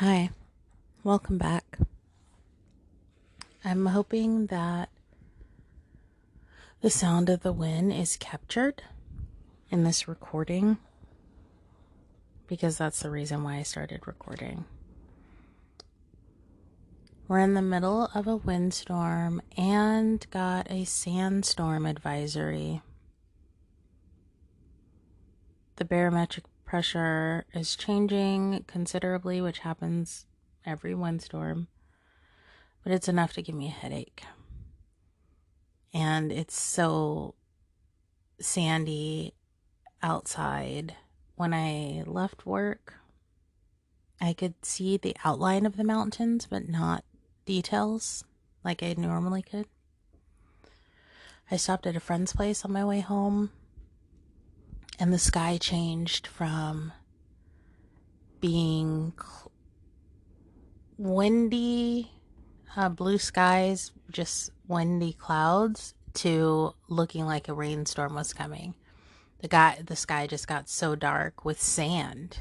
Hi, welcome back. I'm hoping that the sound of the wind is captured in this recording because that's the reason why I started recording. We're in the middle of a windstorm and got a sandstorm advisory. The barometric pressure is changing considerably, which happens every windstorm, but it's enough to give me a headache. And it's so sandy outside. When I left work, I could see the outline of the mountains, but not details like I normally could. I stopped at a friend's place on my way home, and the sky changed from being windy, blue skies, just windy clouds, to looking like a rainstorm was coming. The sky just got so dark with sand.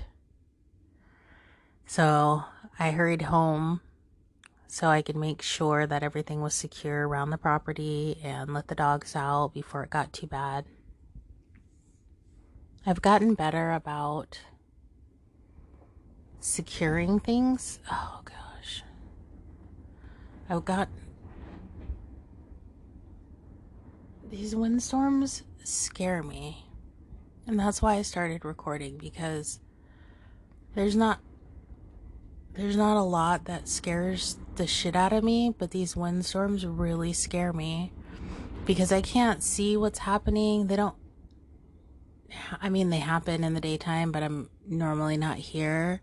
So I hurried home so I could make sure that everything was secure around the property and let the dogs out before it got too bad. I've gotten better about securing things. Oh gosh. These windstorms scare me. And that's why I started recording, because there's not a lot that scares the shit out of me, but these windstorms really scare me because I can't see what's happening. They happen in the daytime, but I'm normally not here.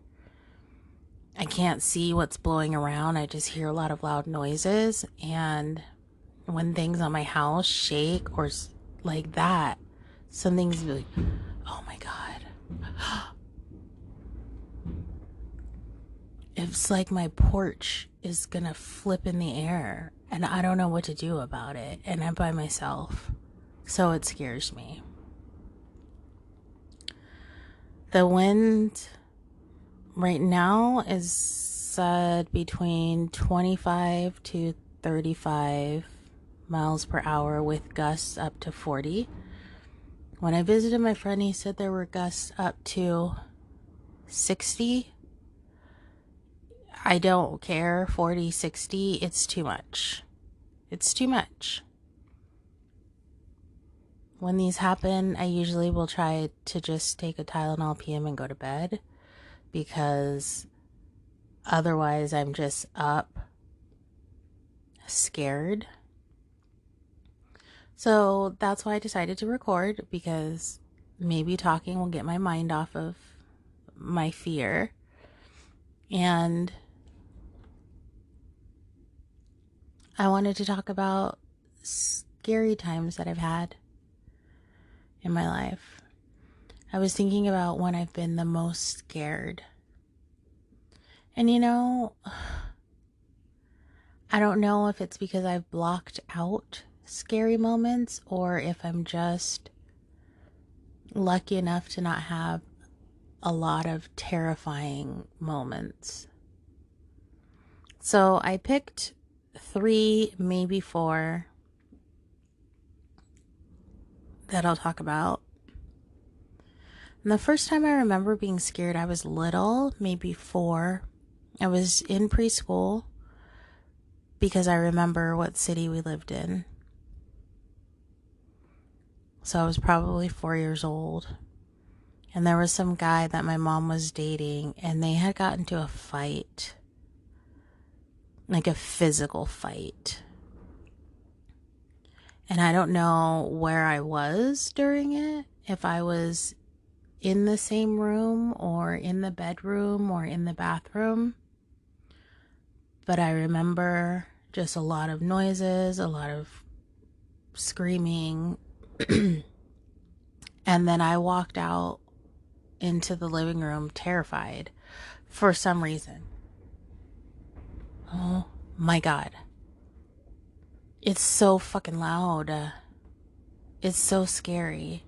I can't see what's blowing around. I just hear a lot of loud noises, and when things on my house shake or like that, something's like, oh my God. It's like my porch is gonna flip in the air and I don't know what to do about it, and I'm by myself, so it scares me. The wind right now is said between 25 to 35 miles per hour with gusts up to 40. When I visited my friend, he said there were gusts up to 60. I don't care. 40, 60, it's too much. It's too much. When these happen, I usually will try to just take a Tylenol PM and go to bed, because otherwise I'm just up scared. So that's why I decided to record, because maybe talking will get my mind off of my fear. And I wanted to talk about scary times that I've had in my life. I was thinking about when I've been the most scared. And I don't know if it's because I've blocked out scary moments or if I'm just lucky enough to not have a lot of terrifying moments. So I picked 3, maybe 4 that I'll talk about. And the first time I remember being scared, I was little, maybe 4. I was in preschool, because I remember what city we lived in. So I was probably 4 years old. And there was some guy that my mom was dating, and they had gotten into a fight. Like a physical fight. And I don't know where I was during it. If I was in the same room or in the bedroom or in the bathroom. But I remember just a lot of noises, a lot of screaming. And then I walked out into the living room terrified for some reason. Oh my God. It's so fucking loud. It's so scary.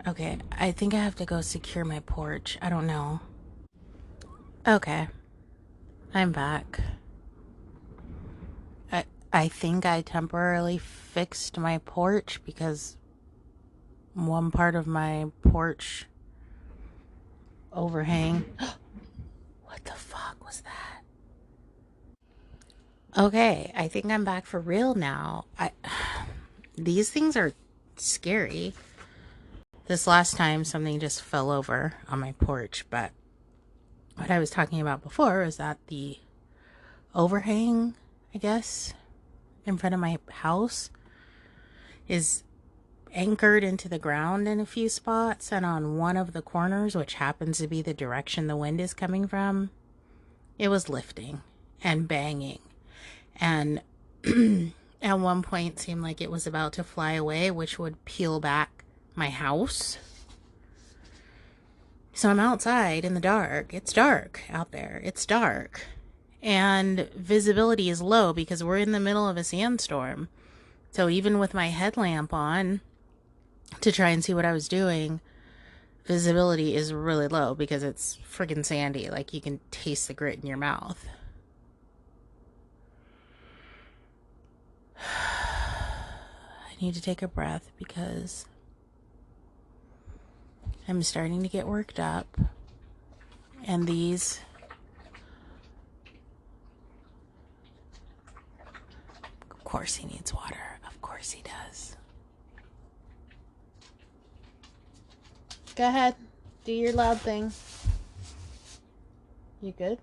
Okay, I think I have to go secure my porch. I don't know. Okay, I'm back. I think I temporarily fixed my porch because one part of my porch overhang. What the fuck was that? Okay, I think I'm back for real now. These things are scary. This last time something just fell over on my porch, but what I was talking about before is that the overhang, I guess, in front of my house is anchored into the ground in a few spots, and on one of the corners, which happens to be the direction the wind is coming from, it was lifting and banging, and at one point seemed like it was about to fly away, which would peel back my house. So I'm outside in the dark. It's dark out there. It's dark. And visibility is low because we're in the middle of a sandstorm. So even with my headlamp on to try and see what I was doing, visibility is really low because it's friggin' sandy. Like, you can taste the grit in your mouth. I need to take a breath because I'm starting to get worked up. And these... Of course he needs water. Of course he does. Go ahead. Do your loud thing. You good?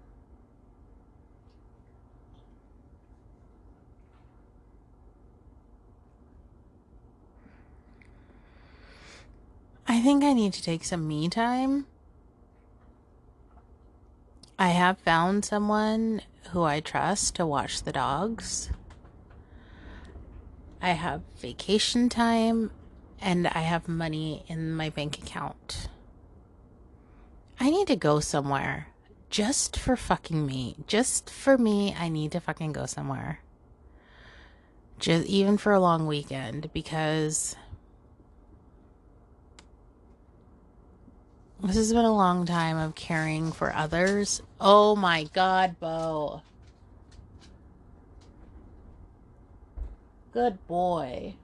I think I need to take some me time. I have found someone who I trust to watch the dogs. I have vacation time, and I have money in my bank account. I need to go somewhere. Just for fucking me. Just for me, I need to fucking go somewhere. Just even for a long weekend, because this has been a long time of caring for others. Oh my God, Bo. Good boy.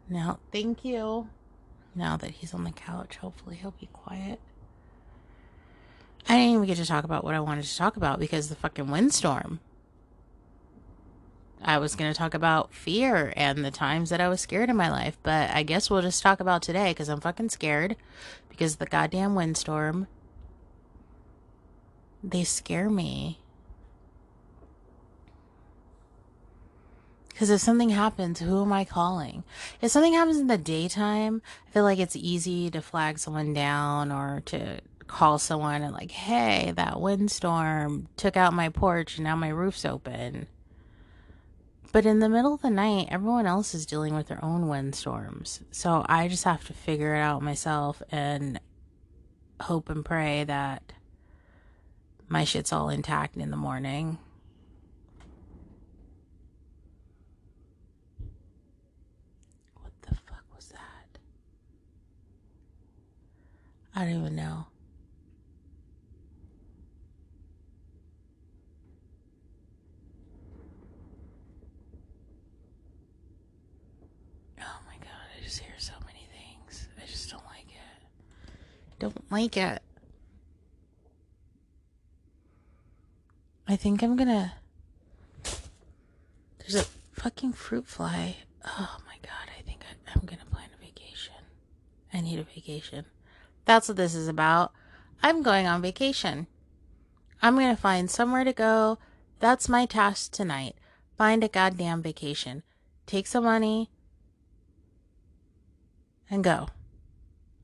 Now, thank you. Now that he's on the couch, hopefully he'll be quiet. I didn't even get to talk about what I wanted to talk about because the fucking windstorm. I was going to talk about fear and the times that I was scared in my life, but I guess we'll just talk about today because I'm fucking scared because the goddamn windstorm. They scare me. Because if something happens, who am I calling? If something happens in the daytime, I feel like it's easy to flag someone down or to call someone and like, hey, that windstorm took out my porch and now my roof's open. But in the middle of the night, everyone else is dealing with their own windstorms. So I just have to figure it out myself and hope and pray that my shit's all intact in the morning. What the fuck was that? I don't even know. Oh my God, I just hear so many things. I just don't like it. Don't like it. I think I'm gonna... There's a fucking fruit fly. Oh my God, I think I'm gonna plan a vacation. I need a vacation. That's what this is about. I'm going on vacation. I'm gonna find somewhere to go. That's my task tonight. Find a goddamn vacation. Take some money and go.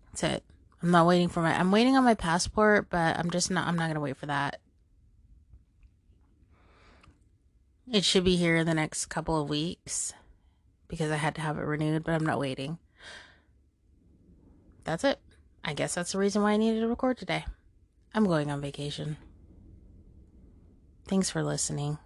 That's it. I'm not waiting for I'm waiting on my passport, but I'm not gonna wait for that. It should be here in the next couple of weeks because I had to have it renewed, but I'm not waiting. That's it. I guess that's the reason why I needed to record today. I'm going on vacation. Thanks for listening.